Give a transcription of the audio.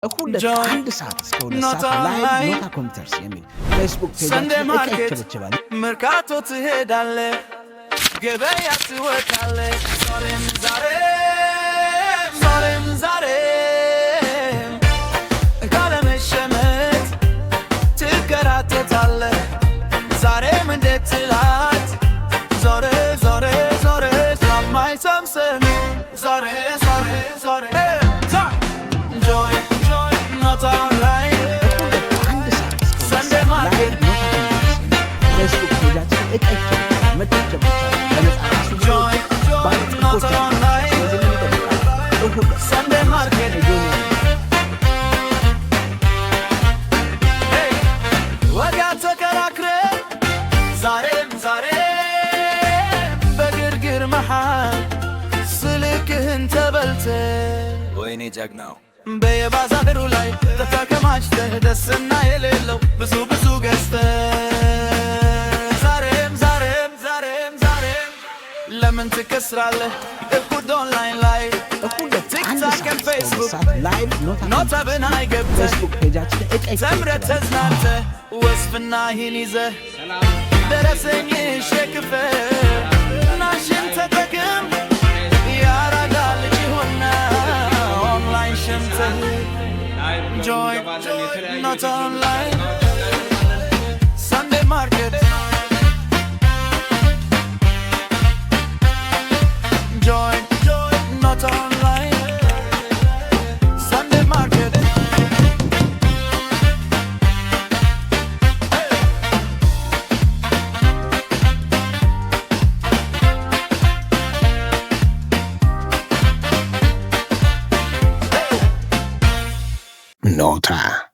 እኩል አንድ ሰዓት እስከ 2 ሰዓት ላይ ኖታ ኮምፒውተርስ የሚል ፌስቡክ ፔጃችን እቀጥልችላል። መርካቶ ትሄዳለህ፣ ገበያ ትወጣለህ፣ ዛሬም ካለመሸመት ትከራተታለህ። ዛሬም እንዴት ትላት ዞሬ ሰማይ ሰምሰም ዞሬ Joy, not online. Sunday market. ፌስቡክ ፔጃችን እቀጥልችላል። Joy, not online. Sunday market. Hey, ወጋ ተከራክረ ዛሬም በግርግር መሃል ስልክህን ተበልተ ወይኔ ጀግናው በየባዛሩ ላይ ተከማችተህ ደስና የሌለው ብዙ ገዝተህ ዛሬም ለምን ትከስራለህ? እኩል ኦንላይን ላይ ቲክቶክ ፌስቡክ ኖታ ብናይ ገብተህ ተምረህ ተዝናንተህ ወስፍና ይህን ይዘህ ደረሰኝ ሸክፈህ ናሽን ተጠቅም ያራዳ ልጅ ሆና ኦንላይን ሸምተህ Joy, not online. Sunday market. Joy, not online. Sunday market. Nota.